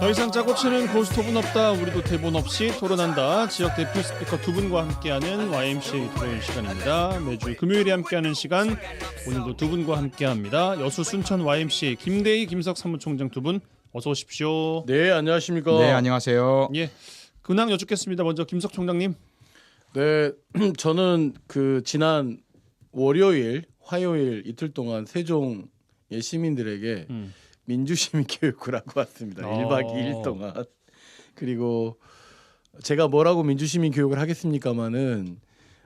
더 이상 짜고 치는 고스톱은 없다. 우리도 대본 없이 토론한다. 지역 대표 스피커 두 분과 함께하는 YMCA 토론 시간입니다. 매주 금요일에 함께하는 시간, 오늘도 두 분과 함께합니다. 여수 순천 YMCA 김대희 김석 사무총장 두 분 어서 오십시오. 네, 안녕하십니까. 네, 안녕하세요. 예, 근황 여쭙겠습니다. 먼저 김석 총장님. 네, 저는 그 지난 월요일, 화요일 이틀 동안 세종의 시민들에게 민주시민 교육을 하고 왔습니다. 1박 2일 동안. 그리고 제가 뭐라고 민주시민 교육을 하겠습니까마는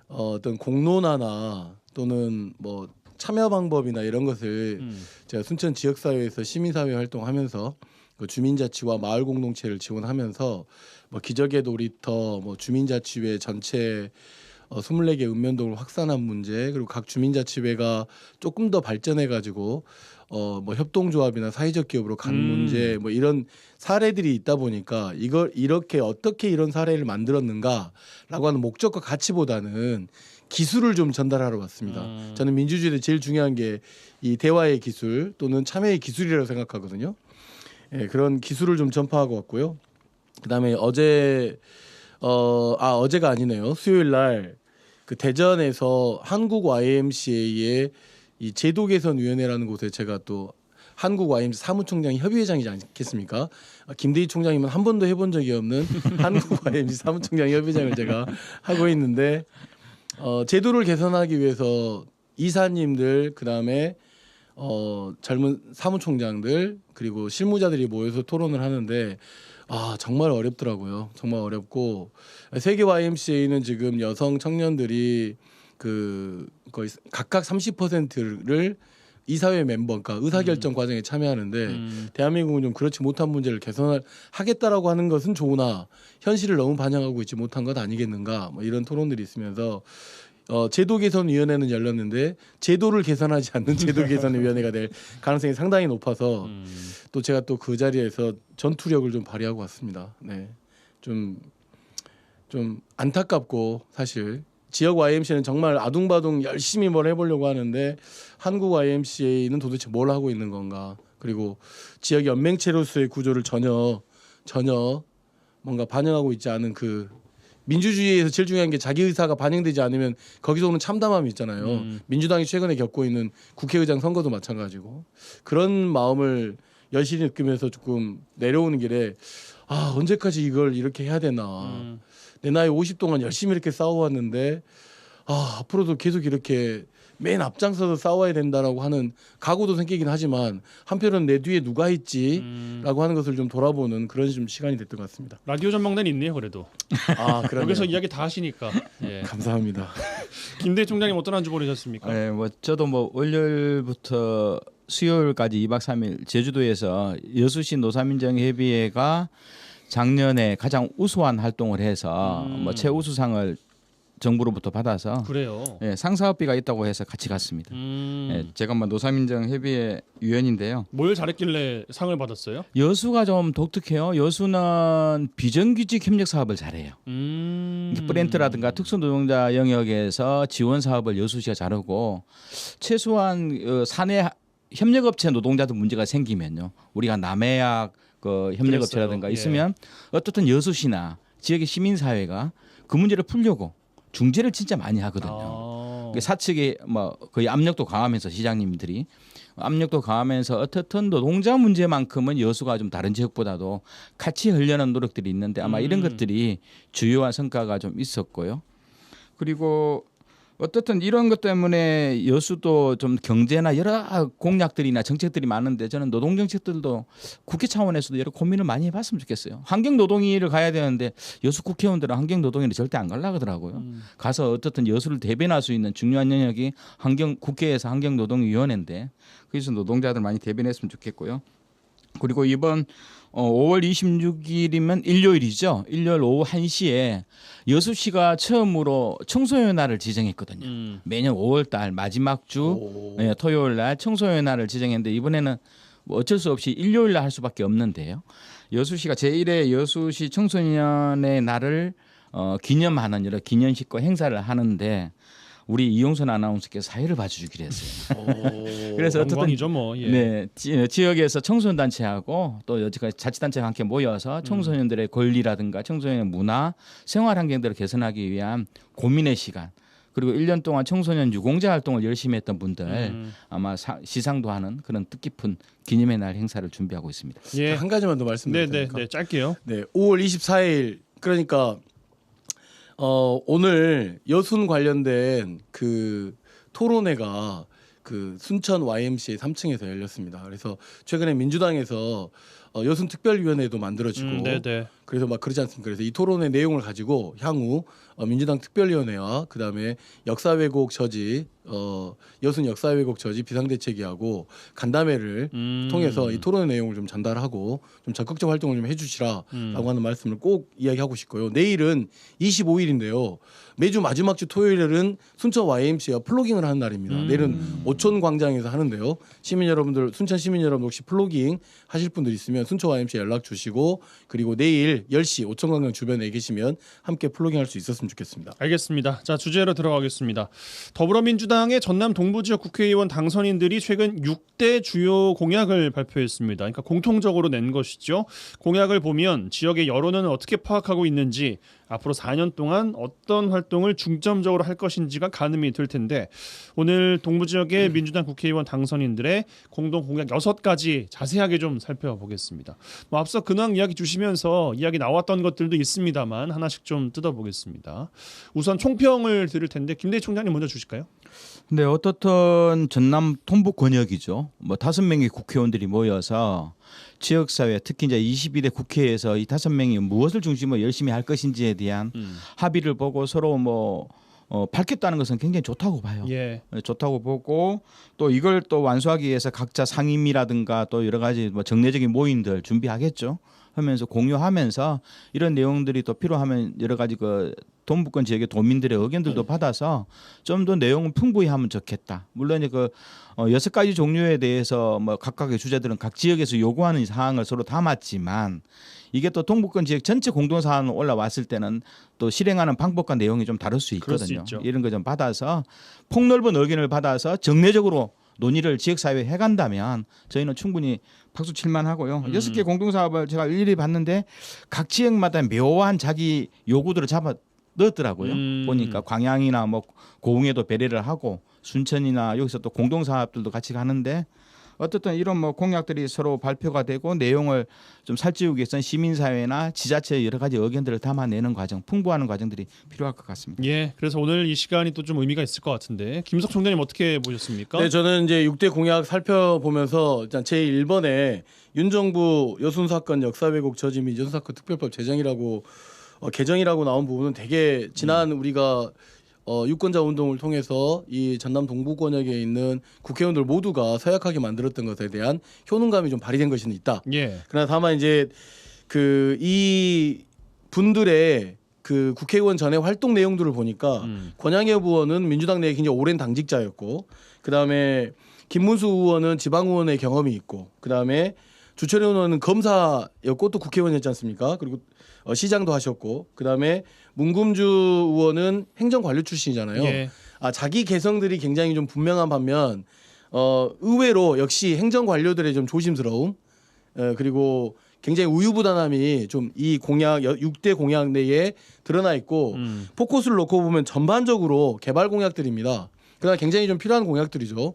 어떤 공론화나 또는 뭐 참여 방법이나 이런 것을 제가 순천 지역사회에서 시민사회 활동하면서 그 주민자치와 마을 공동체를 지원하면서 뭐 기적의 놀이터, 뭐 주민자치회 전체 24개 읍면동을 확산한 문제, 그리고 각 주민자치회가 조금 더 발전해 가지고 뭐 협동조합이나 사회적 기업으로 간 문제, 뭐 이런 사례들이 있다 보니까 이걸 이렇게 어떻게 이런 사례를 만들었는가라고 하는 목적과 가치보다는 기술을 좀 전달하러 왔습니다. 저는 민주주의에 제일 중요한 게 이 대화의 기술 또는 참여의 기술이라고 생각하거든요. 예, 그런 기술을 좀 전파하고 왔고요. 그다음에 어제가 아니네요. 수요일 날 그 대전에서 한국 YMCA의 이 제도 개선 위원회라는 곳에 제가 또 한국 YMCA 사무총장 협의회장이지 않겠습니까? 김대희 총장님은 한 번도 해본 적이 없는 한국 YMCA 사무총장 협의회장을 제가 하고 있는데 제도를 개선하기 위해서 이사님들 그다음에 젊은 사무총장들 그리고 실무자들이 모여서 토론을 하는데 정말 어렵더라고요. 정말 어렵고 세계 YMCA는 지금 여성 청년들이 그 거의 각각 30%를 이사회 멤버, 그러니까 의사결정 과정에 참여하는데 대한민국은 좀 그렇지 못한 문제를 개선하겠다라고 하는 것은 좋으나 현실을 너무 반영하고 있지 못한 것 아니겠는가, 뭐 이런 토론들이 있으면서 제도 개선 위원회는 열렸는데 제도를 개선하지 않는 제도 개선 위원회가 될 가능성이 상당히 높아서 또 제가 또 그 자리에서 전투력을 좀 발휘하고 왔습니다. 네, 좀 안타깝고 사실 지역 YMCA는 정말 아둥바둥 열심히 뭘 해보려고 하는데 한국 YMCA는 도대체 뭘 하고 있는 건가? 그리고 지역 연맹체로서의 구조를 전혀 뭔가 반영하고 있지 않은 그 민주주의에서 제일 중요한 게 자기 의사가 반영되지 않으면 거기서 오는 참담함이 있잖아요. 민주당이 최근에 겪고 있는 국회의장 선거도 마찬가지고 그런 마음을 여실히 느끼면서 조금 내려오는 길에 언제까지 이걸 이렇게 해야 되나. 내 나이 50 동안 열심히 이렇게 싸워왔는데 앞으로도 계속 이렇게 맨 앞장서서 싸워야 된다라고 하는 각오도 생기긴 하지만 한편은 내 뒤에 누가 있지라고 하는 것을 좀 돌아보는 그런 좀 시간이 됐던 것 같습니다. 라디오 전망대는 있네요, 그래도. 그러네요. 여기서 이야기 다 하시니까. 예. 감사합니다. 김대희 총장님 어떤 한 주 보내셨습니까? 네, 뭐 저도 뭐 월요일부터 수요일까지 2박 3일 제주도에서 여수시 노사민정협의회가 작년에 가장 우수한 활동을 해서 뭐 최우수상을 정부로부터 받아서 그래요. 예, 상사업비가 있다고 해서 같이 갔습니다. 예, 제가 뭐 노사민정협의회 위원인데요. 뭘 잘했길래 상을 받았어요? 여수가 좀 독특해요. 여수는 비정규직 협력 사업을 잘해요. 브랜트라든가 특수노동자 영역에서 지원 사업을 여수시가 잘하고 최소한 사내 협력업체 노동자들 문제가 생기면요, 우리가 남해약 그 협력업체라든가 그랬어요. 있으면 어떻든 여수시나 지역의 시민사회가 그 문제를 풀려고 중재를 진짜 많이 하거든요. 사측이 뭐 거의 압력도 강하면서 시장님들이 압력도 강하면서 어떻든 노동자 문제만큼은 여수가 좀 다른 지역보다도 같이 하려는 노력들이 있는데 아마 이런 것들이 주요한 성과가 좀 있었고요. 그리고 어떻든 이런 것 때문에 여수도 좀 경제나 여러 공약들이나 정책들이 많은데 저는 노동 정책들도 국회 차원에서도 여러 고민을 많이 해봤으면 좋겠어요. 환경 노동위를 가야 되는데 여수 국회의원들은 환경 노동위를 절대 안 가려고 하더라고요. 가서 어떻든 여수를 대변할 수 있는 중요한 영역이 국회에서 환경 노동위원회인데 그래서 노동자들 많이 대변했으면 좋겠고요. 그리고 이번 5월 26일이면 일요일이죠. 일요일 오후 1시에 여수시가 처음으로 청소년 날을 지정했거든요. 매년 5월 달 마지막 주 토요일 날 청소년 날을 지정했는데 이번에는 뭐 어쩔 수 없이 일요일 날 할 수밖에 없는데요. 여수시가 제1회 여수시 청소년의 날을 기념하는 여러 기념식과 행사를 하는데 우리 이용선 아나운서께서 사회를 봐주기로 했어요. 그래서 어쨌든 영광이죠 뭐. 예. 네, 지역에서 청소년 단체하고 또 여지까지 자치단체가 함께 모여서 청소년들의 권리라든가 청소년의 문화, 생활 환경들을 개선하기 위한 고민의 시간. 그리고 1년 동안 청소년 유공자 활동을 열심히 했던 분들 아마 시상도 하는 그런 뜻깊은 기념의 날 행사를 준비하고 있습니다. 예. 한 가지만 더 말씀드릴게요. 네네네. 짧게요. 네, 5월 24일 그러니까 오늘 여순 관련된 그 토론회가 그 순천 YMCA 3층에서 열렸습니다. 그래서 최근에 민주당에서 여순 특별위원회도 만들어지고 네네. 그래서 막 그러지 않습니까? 그래서 이 토론회 내용을 가지고 향후 민주당 특별위원회와 그다음에 역사 왜곡 저지 여순 역사 왜곡 저지 비상대책위하고 간담회를 통해서 이 토론회 내용을 좀 전달하고 좀 적극적 활동을 좀 해주시라라고 하는 말씀을 꼭 이야기하고 싶고요. 내일은 25일인데요. 매주 마지막 주 토요일은 순천 YMCA 플로깅을 하는 날입니다. 내일은 오촌광장에서 하는데요. 시민 여러분들, 순천 시민 여러분 혹시 플로깅 하실 분들 있으면 순천 YMCA 연락 주시고 그리고 내일 10시 오촌광장 주변에 계시면 함께 플로깅 할 수 있었으면 좋겠습니다. 알겠습니다. 자, 주제로 들어가겠습니다. 더불어민주당의 전남 동부지역 국회의원 당선인들이 최근 6대 주요 공약을 발표했습니다. 그러니까 공통적으로 낸 것이죠. 공약을 보면 지역의 여론은 어떻게 파악하고 있는지 앞으로 4년 동안 어떤 활동을 중점적으로 할 것인지가 가늠이 될 텐데 오늘 동부지역의 민주당 국회의원 당선인들의 공동 공약 6가지 자세하게 좀 살펴보겠습니다. 뭐 앞서 근황 이야기 주시면서 이야기 나왔던 것들도 있습니다만 하나씩 좀 뜯어보겠습니다. 우선 총평을 드릴 텐데 김대희 총장님 먼저 주실까요? 근데 어떻든 전남 동부 권역이죠. 뭐 5명의 국회의원들이 모여서 지역사회 특히 이제 22대 국회에서 이 5명이 무엇을 중심으로 열심히 할 것인지에 대한 합의를 보고 서로 밝혔다는 것은 굉장히 좋다고 봐요. 예. 좋다고 보고 또 이걸 또 완수하기 위해서 각자 상임이라든가 또 여러 가지 뭐 정례적인 모임들 준비하겠죠. 하면서 공유하면서 이런 내용들이 또 필요하면 여러 가지 그 동부권 지역의 도민들의 의견들도 받아서 좀 더 내용을 풍부히 하면 좋겠다. 물론 그 6가지 종류에 대해서 뭐 각각의 주제들은 각 지역에서 요구하는 사항을 서로 담았지만 이게 또 동부권 지역 전체 공동 사안으로 올라왔을 때는 또 실행하는 방법과 내용이 좀 다를 수 그럴 수 있거든요. 있죠. 이런 거 좀 받아서 폭넓은 의견을 받아서 정례적으로 논의를 지역사회에 해간다면 저희는 충분히 박수 칠만 하고요. 6개 공동사업을 제가 일일이 봤는데 각 지역마다 묘한 자기 요구들을 잡아 넣었더라고요. 보니까 광양이나 뭐 고흥에도 배려를 하고 순천이나 여기서 또 공동사업들도 같이 가는데 어떻든 이런 뭐 공약들이 서로 발표가 되고 내용을 좀 살찌우기 위해서는 시민사회나 지자체의 여러 가지 의견들을 담아내는 과정, 풍부하는 과정들이 필요할 것 같습니다. 예. 그래서 오늘 이 시간이 또 좀 의미가 있을 것 같은데 김석 총장님 어떻게 보셨습니까? 네, 저는 이제 6대 공약 살펴보면서 일단 제 1번에 윤정부 여순 사건 역사 왜곡 저지 및 여순 사건 특별법 제정이라고 개정이라고 나온 부분은 되게 지난 우리가 유권자 운동을 통해서 이 전남 동부 권역에 있는 국회의원들 모두가 서약하게 만들었던 것에 대한 효능감이 좀 발휘된 것이 있다. 예. 그러나 다만 이제 이 분들의 그 국회의원 전의 활동 내용들을 보니까 권양엽 의원은 민주당 내에 굉장히 오랜 당직자였고, 그 다음에 김문수 의원은 지방의원의 경험이 있고, 그 다음에 주철현 의원은 검사였고 또 국회의원이었지 않습니까? 그리고 시장도 하셨고, 그 다음에 문금주 의원은 행정관료 출신이잖아요. 예. 자기 개성들이 굉장히 좀 분명한 반면 의외로 역시 행정관료들의 좀 조심스러움, 그리고 굉장히 우유부단함이 좀 이 공약 6대 공약 내에 드러나 있고 포커스를 놓고 보면 전반적으로 개발 공약들입니다. 그러나 굉장히 좀 필요한 공약들이죠.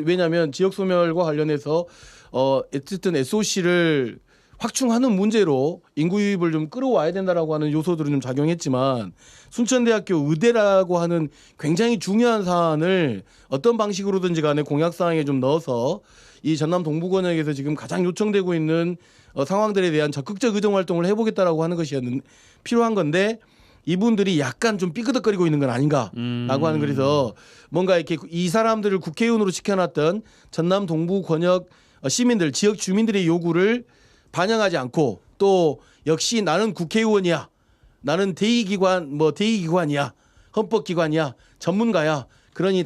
왜냐하면 지역 소멸과 관련해서 어쨌든 SOC를 확충하는 문제로 인구 유입을 좀 끌어와야 된다라고 하는 요소들은 좀 작용했지만 순천대학교 의대라고 하는 굉장히 중요한 사안을 어떤 방식으로든지 간에 공약 사항에 좀 넣어서 이 전남 동부 권역에서 지금 가장 요청되고 있는 상황들에 대한 적극적 의정 활동을 해보겠다라고 하는 것이 필요한 건데 이분들이 약간 좀 삐그덕거리고 있는 건 아닌가라고 하는, 그래서 뭔가 이렇게 이 사람들을 국회의원으로 시켜놨던 전남 동부 권역 시민들, 지역 주민들의 요구를 반영하지 않고 또 역시 나는 국회의원이야, 나는 대의기관이야, 헌법기관이야, 전문가야, 그러니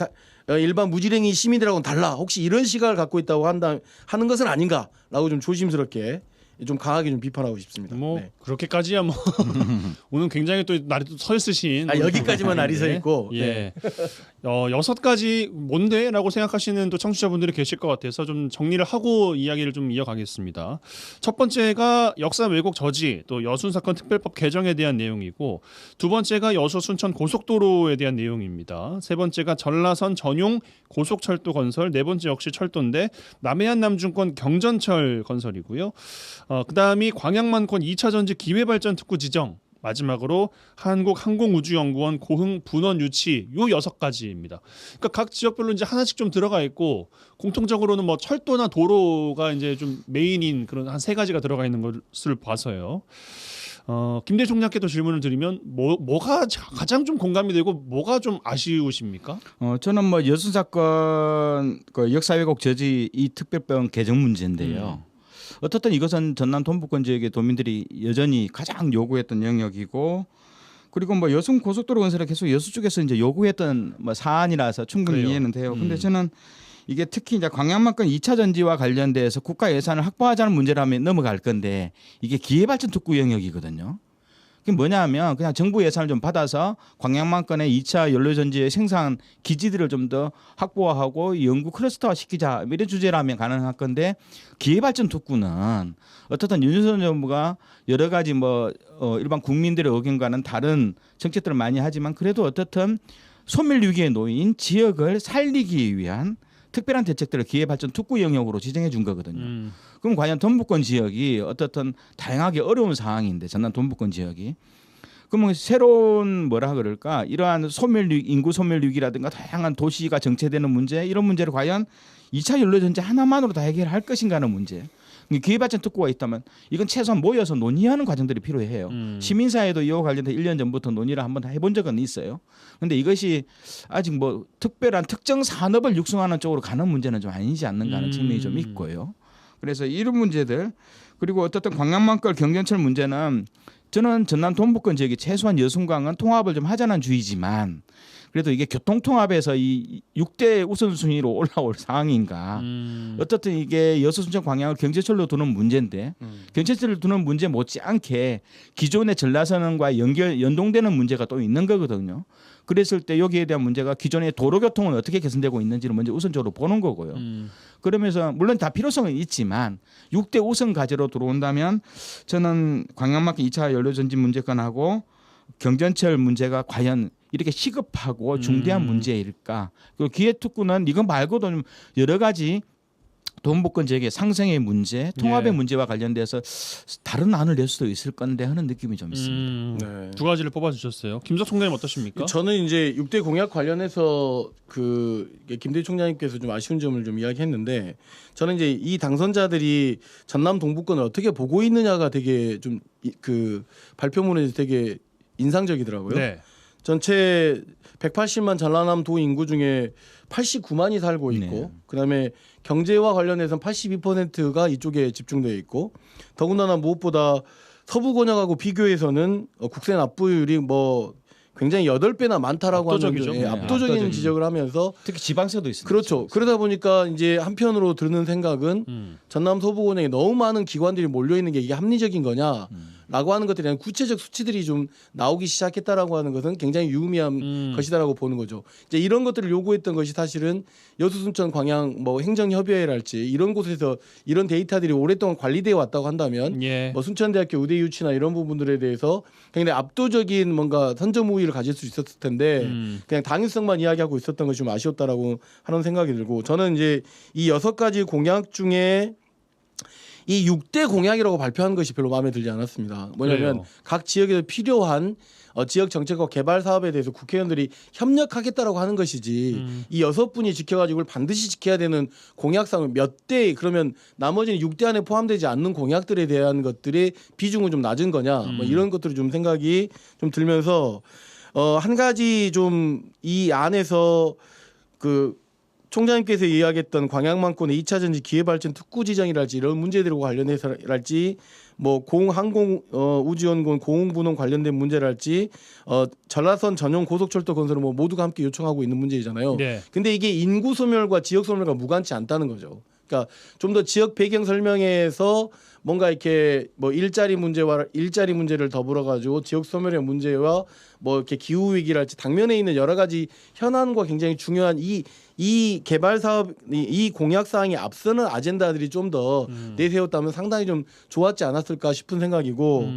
일반 무지랭이 시민들하고는 달라, 혹시 이런 시각을 갖고 있다고 하는 것은 아닌가라고 좀 조심스럽게 좀 강하게 좀 비판하고 싶습니다. 뭐 네. 그렇게까지야 뭐 오늘 굉장히 또 날이 또 서 있으신 여기까지만 날이 서 분인데, 있고 예. 6가지 뭔데라고 생각하시는 또 청취자분들이 계실 것 같아서 좀 정리를 하고 이야기를 좀 이어가겠습니다. 첫 번째가 역사 왜곡 저지 또 여순 사건 특별법 개정에 대한 내용이고 두 번째가 여수 순천 고속도로에 대한 내용입니다. 세 번째가 전라선 전용 고속철도 건설, 네 번째 역시 철도인데 남해안 남중권 경전철 건설이고요. 그다음이 광양만권 2차 전지 기회발전 특구 지정, 마지막으로 한국항공우주연구원 고흥 분원 유치 요 6가지입니다. 그러니까 각 지역별로 이제 하나씩 좀 들어가 있고 공통적으로는 뭐 철도나 도로가 이제 좀 메인인 그런 한 3가지가 들어가 있는 것을 봐서요. 김대 총장께도 질문을 드리면 뭐가 가장 좀 공감이 되고 뭐가 좀 아쉬우십니까? 저는 뭐 여순 사건 그 역사 왜곡 저지 이 특별법 개정 문제인데요. 어떻든 이것은 전남 동부권 지역의 도민들이 여전히 가장 요구했던 영역이고, 그리고 뭐 여순 고속도로 건설을 계속 여수 쪽에서 이제 요구했던 뭐 사안이라서 충분히 그래요. 이해는 돼요. 근데 저는 이게 특히 이제 광양만권 2차 전지와 관련돼서 국가 예산을 확보하자는 문제라면 넘어갈 건데 이게 기회발전 특구 영역이거든요. 그게 뭐냐면 그냥 정부 예산을 좀 받아서 광양만권의 2차 연료전지의 생산 기지들을 좀 더 확보하고 연구 클러스터화 시키자 이런 주제라면 가능할 건데 기회발전 특구는 어떻든 윤석열 정부가 여러 가지 뭐 일반 국민들의 의견과는 다른 정책들을 많이 하지만 그래도 어떻든 소멸 위기에 놓인 지역을 살리기 위한 특별한 대책들을 기회발전 특구 영역으로 지정해 준 거거든요. 그럼 과연 동부권 지역이 어떻든 다양하게 어려운 상황인데 전남 동부권 지역이 그러면 새로운 뭐라 그럴까 이러한 인구 소멸 위기라든가 다양한 도시가 정체되는 문제 이런 문제를 과연 2차 연료전지 하나만으로 다 해결할 것인가 하는 문제. 기회발전 특구가 있다면 이건 최소한 모여서 논의하는 과정들이 필요해요. 시민사회도 이와 관련해서 1년 전부터 논의를 한번 해본 적은 있어요. 그런데 이것이 아직 뭐 특별한 특정 산업을 육성하는 쪽으로 가는 문제는 좀 아니지 않는가 하는 측면이 좀 있고요. 그래서 이런 문제들 그리고 어떻든 광양만권 경전철 문제는 저는 전남 동부권 지역이 최소한 여순광은 통합을 좀 하자는 주의지만 그래도 이게 교통통합에서 이 6대 우선순위로 올라올 상황인가. 어떻든 이게 여수 순천 광양을 경제철로 두는 문제인데 경제철로 두는 문제 못지않게 기존의 전라선과 연동되는 문제가 또 있는 거거든요. 그랬을 때 여기에 대한 문제가 기존의 도로교통은 어떻게 개선되고 있는지를 먼저 우선적으로 보는 거고요. 그러면서 물론 다 필요성은 있지만 6대 우선 과제로 들어온다면 저는 광양만권 2차 연료전지 문제건하고 경전철 문제가 과연 이렇게 시급하고 중대한 문제일까? 그리고 기회특구는 이거 말고도 좀 여러 가지 동부권 지역의 상생의 문제, 통합의 문제와 관련돼서 다른 안을 낼 수도 있을 건데 하는 느낌이 좀 있습니다. 네. 2가지를 뽑아주셨어요. 김석 총장님 어떠십니까? 저는 이제 6대 공약 관련해서 김대중 총장님께서 좀 아쉬운 점을 좀 이야기했는데 저는 이제 이 당선자들이 전남 동부권을 어떻게 보고 있느냐가 되게 좀 발표문에서 되게 인상적이더라고요. 네. 전체 180만 전라남 도 인구 중에 89만이 살고 있고 네. 그다음에 경제와 관련해서는 82%가 이쪽에 집중되어 있고 더군다나 무엇보다 서부 권역하고 비교해서는 국세 납부율이 뭐 굉장히 8배나 많다라고 압도적이죠. 하는 네, 압도적인 압도적인. 지적을 하면서 특히 지방세도 있습니다. 그렇죠. 그러다 보니까 이제 한편으로 드는 생각은 전남 서부 권역에 너무 많은 기관들이 몰려 있는 게 이게 합리적인 거냐라고 하는 것들에 대한 구체적 수치들이 좀 나오기 시작했다라고 하는 것은 굉장히 유의미한 것이다라고 보는 거죠. 이제 이런 것들을 요구했던 것이 사실은 여수 순천 광양 뭐 행정협의회랄지 이런 곳에서 이런 데이터들이 오랫동안 관리되어 왔다고 한다면 예. 뭐 순천대학교 의대 유치나 이런 부분들에 대해서 굉장히 압도적인 뭔가 선점 우위를 가질 수 있었을 텐데 그냥 당위성만 이야기하고 있었던 것이 좀 아쉬웠다라고 하는 생각이 들고 저는 이제 이 6가지 공약 중에 이 6대 공약이라고 발표한 것이 별로 마음에 들지 않았습니다. 뭐냐면 그래요. 각 지역에서 필요한 지역 정책과 개발 사업에 대해서 국회의원들이 협력하겠다라고 하는 것이지 이 6분이 지켜가지고 이걸 반드시 지켜야 되는 공약상을 몇 대 그러면 나머지는 6대 안에 포함되지 않는 공약들에 대한 것들의 비중은 좀 낮은 거냐 뭐 이런 것들이 좀 생각이 좀 들면서 한 가지 좀 이 안에서 총장님께서 이야기했던 광양만권의 2차 전지 기회발전 특구 지정이랄지 이런 문제들과 관련해서랄지 뭐 공항공 우주연구원 공흥분원 관련된 문제랄지 전라선 전용 고속철도 건설을 뭐 모두가 함께 요청하고 있는 문제이잖아요. 네. 근데 이게 인구 소멸과 지역 소멸과 무관치 않다는 거죠. 그러니까 좀 더 지역 배경 설명에서 뭔가 이렇게 뭐 일자리 문제를 더불어 가지고 지역 소멸의 문제와 뭐 이렇게 기후 위기랄지 당면에 있는 여러 가지 현안과 굉장히 중요한 이 개발 사업 이 공약 사항이 앞서는 아젠다들이 좀 더 내세웠다면 상당히 좀 좋았지 않았을까 싶은 생각이고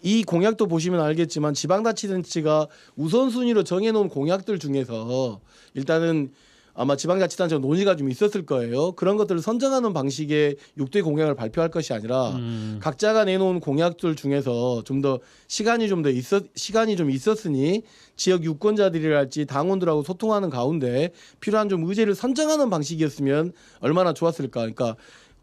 이 공약도 보시면 알겠지만 지방자치단체가 우선순위로 정해놓은 공약들 중에서 일단은 아마 지방자치단체가 논의가 좀 있었을 거예요. 그런 것들을 선정하는 방식의 6대 공약을 발표할 것이 아니라 각자가 내놓은 공약들 중에서 좀 더 시간이 좀 있었으니 지역 유권자들이랄지 당원들하고 소통하는 가운데 필요한 좀 의제를 선정하는 방식이었으면 얼마나 좋았을까. 그러니까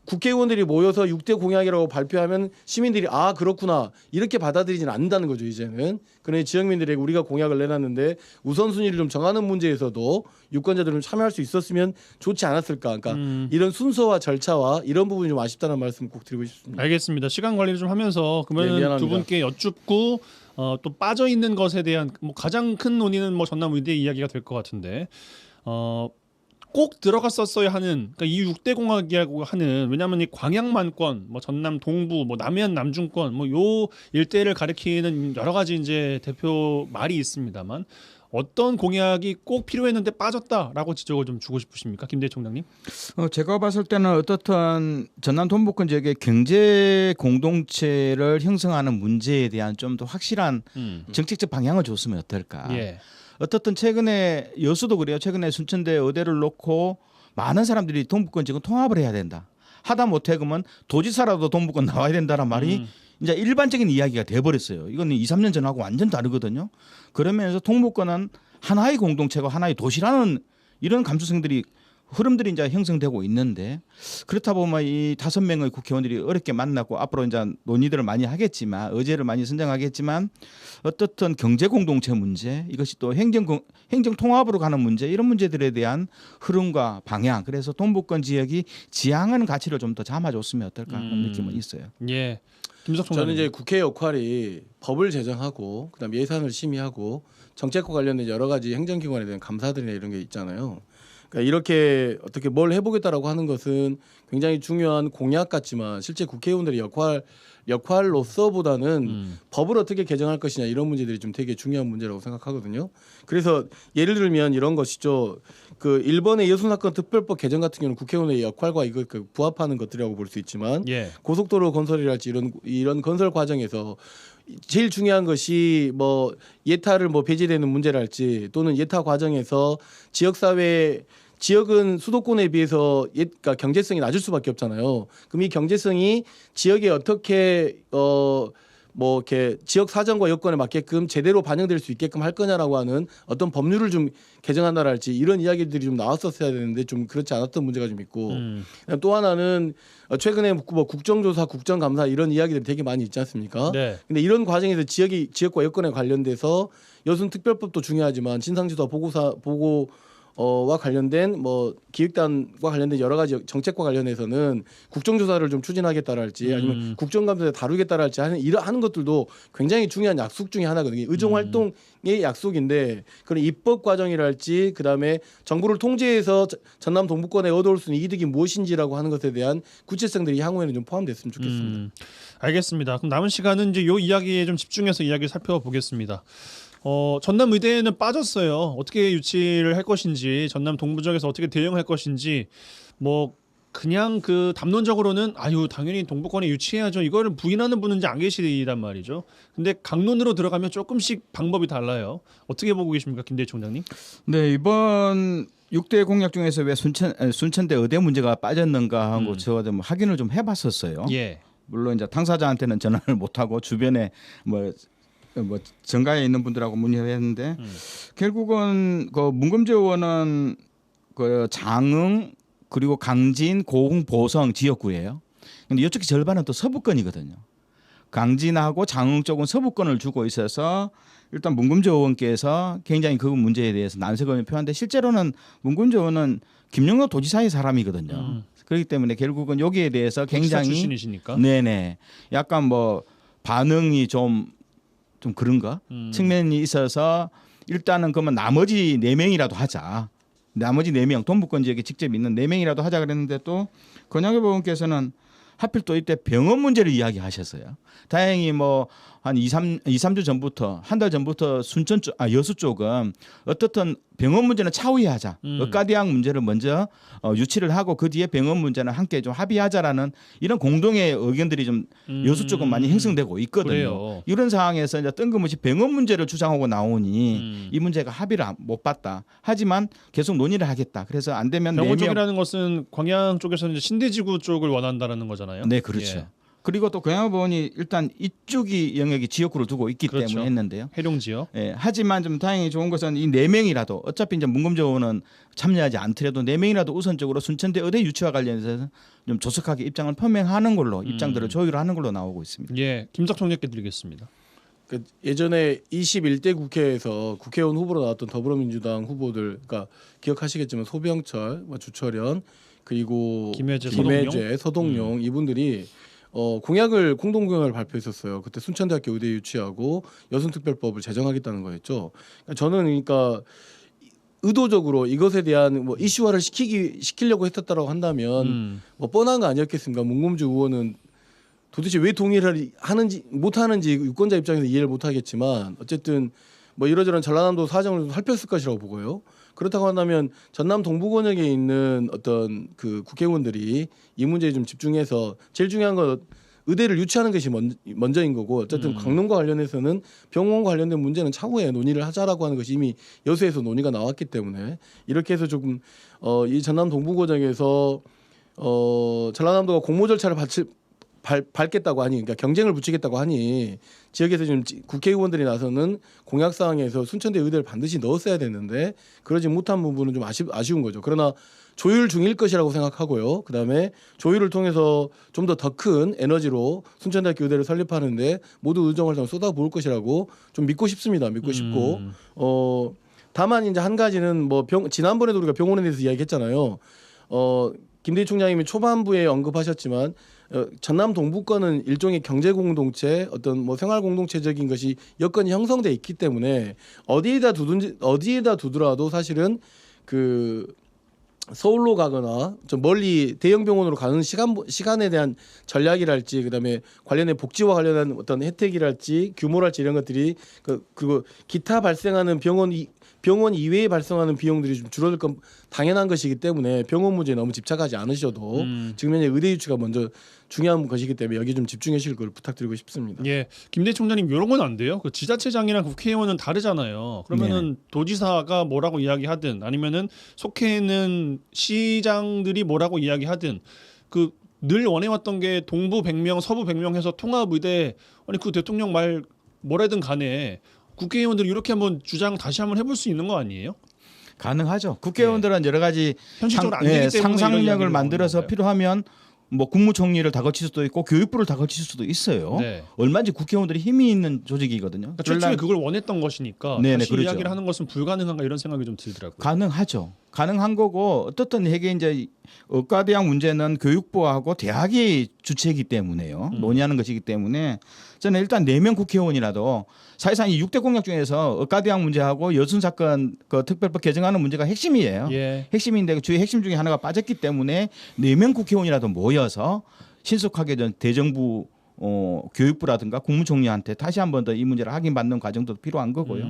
국회의원들이 모여서 6대 공약이라고 발표하면 시민들이 아 그렇구나 이렇게 받아들이지는 않는다는 거죠. 이제는. 그러니 지역민들에게 우리가 공약을 내놨는데 우선순위를 좀 정하는 문제에서도 유권자들은 참여할 수 있었으면 좋지 않았을까. 그러니까 이런 순서와 절차와 이런 부분이 좀 아쉽다는 말씀 꼭 드리고 싶습니다. 알겠습니다. 시간 관리를 좀 하면서 그러면 미안합니다. 두 분께 여쭙고 또 빠져 있는 것에 대한 뭐 가장 큰 논의는 뭐 전남 의대 이야기가 될 것 같은데 꼭 들어갔었어야 하는 그러니까 이 6대 공약이라고 하는 왜냐하면 이 광양만권, 뭐 전남 동부, 뭐 남해안 남중권, 뭐 요 일대를 가리키는 여러 가지 이제 대표 말이 있습니다만 어떤 공약이 꼭 필요했는데 빠졌다라고 지적을 좀 주고 싶으십니까, 김대희 총장님? 제가 봤을 때는 어떻든 전남 동부권 지역의 경제 공동체를 형성하는 문제에 대한 좀 더 확실한 정책적 방향을 줬으면 어떨까. 예. 어떻든 최근에 여수도 그래요. 최근에 순천대 의대를 놓고 많은 사람들이 동부권 지금 통합을 해야 된다. 하다 못해 그러면 도지사라도 동부권 나와야 된다는 말이 이제 일반적인 이야기가 돼버렸어요. 이건 2, 3년 전하고 완전 다르거든요. 그러면서 동부권은 하나의 공동체가 하나의 도시라는 이런 감수성들이 흐름들이 이제 형성되고 있는데 그렇다 보면 이 5명의 국회의원들이 어렵게 만나고 앞으로 이제 논의들을 많이 하겠지만 의제를 많이 선정하겠지만 어떻든 경제 공동체 문제 이것이 또 행정 통합으로 가는 문제 이런 문제들에 대한 흐름과 방향 그래서 동부권 지역이 지향하는 가치를 좀 더 담아줬으면 어떨까 하는 느낌은 있어요. 예. 김석 총장. 저는 이제 국회 역할이 법을 제정하고 그다음 예산을 심의하고 정책과 관련된 여러 가지 행정기관에 대한 감사들이나 이런 게 있잖아요. 그러니까 이렇게 어떻게 뭘 해보겠다라고 하는 것은 굉장히 중요한 공약 같지만 실제 국회의원들의 역할로서보다는 법을 어떻게 개정할 것이냐 이런 문제들이 좀 되게 중요한 문제라고 생각하거든요. 그래서 예를 들면 이런 것이죠. 그 일본의 여수사건 특별법 개정 같은 경우는 국회의원의 역할과 이거 부합하는 것들이라고 볼 수 있지만 예. 고속도로 건설이랄지 이런 건설 과정에서 제일 중요한 것이 뭐 예타를 뭐 배제되는 문제랄지 또는 예타 과정에서 지역은 수도권에 비해서 그러니까 경제성이 낮을 수밖에 없잖아요. 그럼 이 경제성이 지역에 어떻게 뭐 이렇게 지역 사정과 여건에 맞게끔 제대로 반영될 수 있게끔 할 거냐라고 하는 어떤 법률을 좀 개정한다랄지 이런 이야기들이 좀 나왔었어야 되는데 좀 그렇지 않았던 문제가 좀 있고 또 하나는 최근에 뭐 국정조사, 국정감사 이런 이야기들이 되게 많이 있지 않습니까? 네. 근데 이런 과정에서 지역과 여건에 관련돼서 여순 특별법도 중요하지만 진상지도와 보고와 관련된 뭐 기획단과 관련된 여러 가지 정책과 관련해서는 국정조사를 좀 추진하겠다랄지 아니면 국정감사에 다루겠다랄지 하는 것들도 굉장히 중요한 약속 중에 하나거든요. 의정활동의 약속인데 그런 입법 과정이랄지 그다음에 정부를 통제해서 전남 동부권에 얻어올 수 있는 이득이 무엇인지라고 하는 것에 대한 구체성들이 향후에는 좀 포함됐으면 좋겠습니다. 알겠습니다. 그럼 남은 시간은 이제 요 이야기에 좀 집중해서 이야기를 살펴보겠습니다. 전남 의대는 빠졌어요. 어떻게 유치를 할 것인지, 전남 동부 지역에서 어떻게 대응할 것인지, 뭐 그냥 그 담론적으로는 당연히 동부권에 유치해야죠. 이거를 부인하는 분은 이제 안 계시단 말이죠. 근데 강론으로 들어가면 조금씩 방법이 달라요. 어떻게 보고 계십니까, 김대희 총장님? 네, 이번 6대 공약 중에서 왜 순천대 의대 문제가 빠졌는가 하고 제가 좀 확인을 좀 해봤었어요. 예. 물론 이제 당사자한테는 전화를 못하고 주변에 뭐 정가에 있는 분들하고 문의를 했는데 결국은 그 문금재 의원은 그 장흥 그리고 강진, 고흥, 보성 지역구예요. 근데 이쪽이 절반은 또 서부권이거든요. 강진하고 장흥 쪽은 서부권을 주고 있어서 일단 문금재 의원께서 굉장히 그 문제에 대해서 난색을 표하는데 실제로는 문금재 의원은 김영로 도지사의 사람이거든요. 그렇기 때문에 결국은 여기에 대해서 굉장히 출신이시니까. 네네 약간 뭐 반응이 좀 그런가 측면이 있어서 일단은 그러면 나머지 4명이라도 하자. 나머지 4명 동부권 지역에 직접 있는 4명이라도 하자 그랬는데 또 권영엽 의원께서는 하필 또 이때 병원 문제를 이야기하셨어요. 다행히 뭐 한 2-3주 전부터 한 달 전부터 순천 쪽, 여수 쪽은 어떻든 병원 문제는 차후에 하자. 의과대학 문제를 먼저 유치를 하고 그 뒤에 병원 문제는 함께 좀 합의하자라는 이런 공동의 의견들이 좀 여수 쪽은 많이 형성되고 있거든요. 그래요. 이런 상황에서 이제 뜬금없이 병원 문제를 주장하고 나오니 이 문제가 합의를 못 봤다. 하지만 계속 논의를 하겠다. 그래서 안 되면 병원 4명. 쪽이라는 것은 광양 쪽에서는 이제 신대지구 쪽을 원한다라는 거잖아요. 네, 그렇죠. 예. 그리고 또 권영엽 의원이 일단 이쪽이 영역이 지역구를 두고 있기 그렇죠. 때문에 했는데요. 해룡 지역. 예, 하지만 좀 다행히 좋은 것은 이 4명이라도 어차피 이제 문검조 의원은 참여하지 않더라도 4명이라도 우선적으로 순천대 의대 유치와 관련해서 좀 조속하게 입장을 표명하는 걸로 입장들을 조율하는 걸로 나오고 있습니다. 예, 김석 총리께 드리겠습니다. 그 예전에 21대 국회에서 국회의원 후보로 나왔던 더불어민주당 후보들, 그러니까 기억하시겠지만 소병철, 주철현, 그리고 김혜재, 서동용 이분들이 공약을 공동공약을 발표했었어요. 그때 순천대학교 의대 유치하고 여순특별법을 제정하겠다는 거였죠. 그러니까 저는 그러니까 의도적으로 이것에 대한 뭐 이슈화를 시키려고 했었다라고 한다면 뭐 뻔한 거 아니었겠습니까? 문금주 의원은 도대체 왜 동의를 하는지 못 하는지 유권자 입장에서 이해를 못 하겠지만 어쨌든 뭐 이러저런 전라남도 사정을 좀 살폈을 것이라고 보고요. 그렇다고 한다면 전남 동부권역에 있는 어떤 그 국회의원들이 이 문제에 좀 집중해서 제일 중요한 건 의대를 유치하는 것이 먼저인 거고 어쨌든 강릉과 관련해서는 병원과 관련된 문제는 차후에 논의를 하자라고 하는 것이 이미 여수에서 논의가 나왔기 때문에 이렇게 해서 조금 이 전남 동부권역에서 전라남도가 공모 절차를 밟겠다고 하니, 그러니까 경쟁을 붙이겠다고 하니 지역에서 지금 국회의원들이 나서는 공약 사항에서 순천대 의대를 반드시 넣었어야 됐는데 그러지 못한 부분은 좀 아쉬운 거죠. 그러나 조율 중일 것이라고 생각하고요. 그다음에 조율을 통해서 좀 더 큰 에너지로 순천대학교 의대를 설립하는데 모두 의정을 좀 쏟아부을 것이라고 좀 믿고 싶습니다. 믿고 싶고 다만 이제 한 가지는 뭐 지난번에도 우리가 병원에 대해서 이야기했잖아요. 김대희 총장님이 초반부에 언급하셨지만 전남 동부권은 일종의 경제 공동체, 어떤 뭐 생활 공동체적인 것이 여건이 형성돼 있기 때문에 어디에다 두더라도 사실은 그 서울로 가거나 좀 멀리 대형 병원으로 가는 시간에 대한 전략이랄지 그다음에 관련된 복지와 관련한 어떤 혜택이랄지 규모랄지 이런 것들이 그리고 기타 발생하는 병원 이외에 발생하는 비용들이 좀 줄어들 건 당연한 것이기 때문에 병원 문제에 너무 집착하지 않으셔도 지금 현재 의대 유치가 먼저 중요한 것이기 때문에 여기 좀 집중해 주실 걸 부탁드리고 싶습니다. 예, 김대희 총장님 이런 건 안 돼요. 그 지자체장이랑 국회의원은 다르잖아요. 그러면은 도지사가 뭐라고 이야기하든 아니면은 속해 있는 시장들이 뭐라고 이야기하든 그 늘 원해왔던 게 동부 100명, 서부 100명 해서 통합의대 아니 그 대통령 말 뭐라든 간에 국회의원들이 이렇게 한번 주장 다시 한번 해볼 수 있는 거 아니에요? 가능하죠. 국회의원들은 여러 가지 현실적으로 안 되기 때문에 이런 상상력을 이야기를 만들어서 나오는 거예요. 필요하면 뭐 국무총리를 다 거칠 수도 있고 교육부를 다 거칠 수도 있어요. 네. 얼마든지 국회의원들이 힘이 있는 조직이거든요. 그러니까 최초에 그걸 원했던 것이니까 네네, 다시 그렇죠. 이야기를 하는 것은 불가능한가 이런 생각이 좀 들더라고요. 가능하죠. 가능한 거고 어떻든 이게 이제 의과대학 문제는 교육부하고 대학이 주체이기 때문에요. 논의하는 것이기 때문에 저는 일단 4명 국회의원이라도 사실상 이 6대 공약 중에서 의과대학 문제하고 여순 사건 그 특별법 개정하는 문제가 핵심이에요. 예. 핵심인데 그 주요 핵심 중에 하나가 빠졌기 때문에 4명 국회의원이라도 모여서 신속하게 대정부 교육부라든가 국무총리한테 다시 한 번 더 이 문제를 확인받는 과정도 필요한 거고요.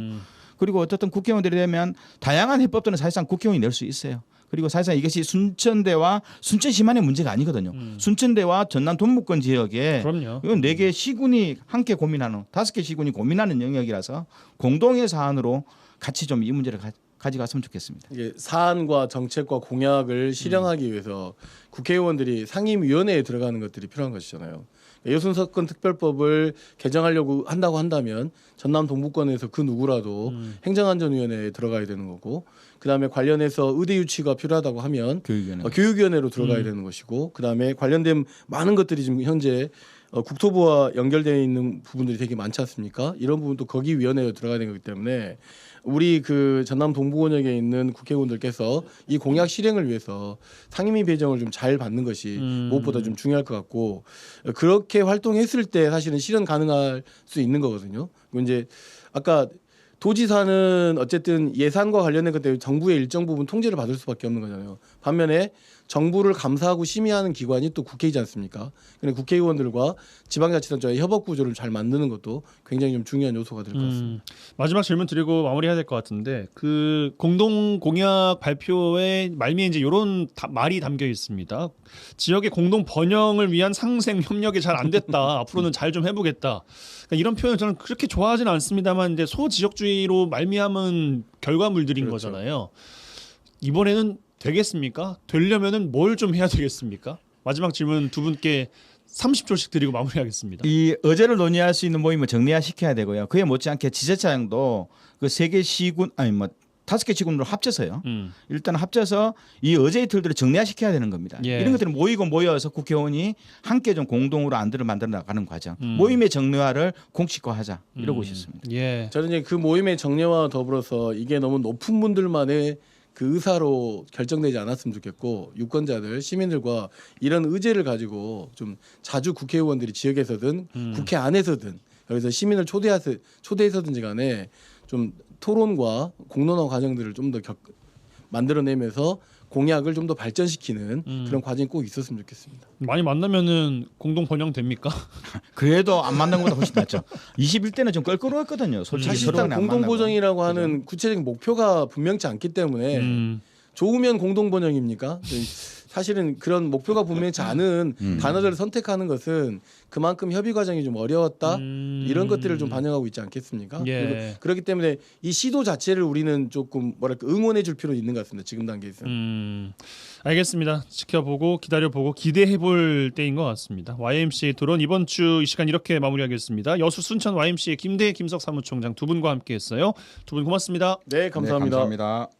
그리고 어쨌든 국회의원들이 되면 다양한 해법들은 사실상 국회의원이 낼 수 있어요. 그리고 사실상 이것이 순천대와 순천시만의 문제가 아니거든요. 순천대와 전남 동부권 지역에 그럼요. 이건 4개 시군이 함께 고민하는 5개 시군이 고민하는 영역이라서 공동의 사안으로 같이 좀 이 문제를 가져갔으면 좋겠습니다. 이게 사안과 정책과 공약을 실행하기 위해서 국회의원들이 상임위원회에 들어가는 것들이 필요한 것이잖아요. 여순사건 특별법을 개정하려고 한다고 한다면 전남 동부권에서 그 누구라도 행정안전위원회에 들어가야 되는 거고 그다음에 관련해서 의대 유치가 필요하다고 하면 교육위원회로 들어가야 되는 것이고 그다음에 관련된 많은 것들이 지금 현재 국토부와 연결되어 있는 부분들이 되게 많지 않습니까? 이런 부분도 거기 위원회에 들어가야 되는 거기 때문에 우리 그 전남 동부권역에 있는 국회의원들께서 이 공약 실행을 위해서 상임위 배정을 좀 잘 받는 것이 무엇보다 좀 중요할 것 같고 그렇게 활동했을 때 사실은 실현 가능할 수 있는 거거든요. 그리고 이제 아까 도지사는 어쨌든 예산과 관련된 것 때문에 정부의 일정 부분 통제를 받을 수밖에 없는 거잖아요. 반면에 정부를 감사하고 심의하는 기관이 또 국회이지 않습니까? 그런데 국회의원들과 지방자치단체의 협업 구조를 잘 만드는 것도 굉장히 좀 중요한 요소가 될 것 같습니다. 마지막 질문 드리고 마무리해야 될 것 같은데 그 공동 공약 발표에 말미에 이제 이런 말이 담겨 있습니다. 지역의 공동 번영을 위한 상생 협력이 잘 안 됐다. 앞으로는 잘 좀 해보겠다. 그러니까 이런 표현을 저는 그렇게 좋아하지는 않습니다만 이제 소지역주의로 말미암은 결과물들인 그렇죠. 거잖아요. 이번에는 되겠습니까? 되려면은 뭘 좀 해야 되겠습니까? 마지막 질문 두 분께 30초씩 드리고 마무리하겠습니다. 이 의제를 논의할 수 있는 모임을 정리화 시켜야 되고요. 그에 못지않게 지자체장도 그 3개 시군 아니 뭐 5개 시군으로 합쳐서요. 일단 합쳐서 이 의제의 틀들을 정리화 시켜야 되는 겁니다. 예. 이런 것들이 모여서 국회의원이 함께 좀 공동으로 안들을 만들어 나가는 과정. 모임의 정리화를 공식화하자 이러고 있습니다. 예. 저는 이제 그 모임의 정례와 더불어서 이게 너무 높은 분들만의 그 의사로 결정되지 않았으면 좋겠고 유권자들 시민들과 이런 의제를 가지고 좀 자주 국회의원들이 지역에서든 국회 안에서든 여기서 시민을 초대해서든지 간에 좀 토론과 공론화 과정들을 좀 더 만들어내면서 공약을 좀 더 발전시키는 그런 과정이 꼭 있었으면 좋겠습니다. 많이 만나면은 공동 번영 됩니까? 그래도 안 만난 것보다 훨씬 낫죠. 21대는 좀 껄끄러웠거든요. 솔직히 서로 사실상 간에 안 공동보정이라고 만나고. 하는 구체적인 목표가 분명치 않기 때문에 좋으면 공동번영입니까? 사실은 그런 목표가 분명치 않은 단어들을 선택하는 것은 그만큼 협의 과정이 좀 어려웠다 이런 것들을 좀 반영하고 있지 않겠습니까? 예. 그렇기 때문에 이 시도 자체를 우리는 조금 뭐랄까 응원해줄 필요는 있는 것 같습니다. 지금 단계에서. 알겠습니다. 지켜보고 기다려보고 기대해볼 때인 것 같습니다. YMCA 토론 이번 주 이 시간 이렇게 마무리하겠습니다. 여수 순천 YMCA 김대희 김석 사무총장 두 분과 함께했어요. 두 분 고맙습니다. 네, 감사합니다. 네, 감사합니다.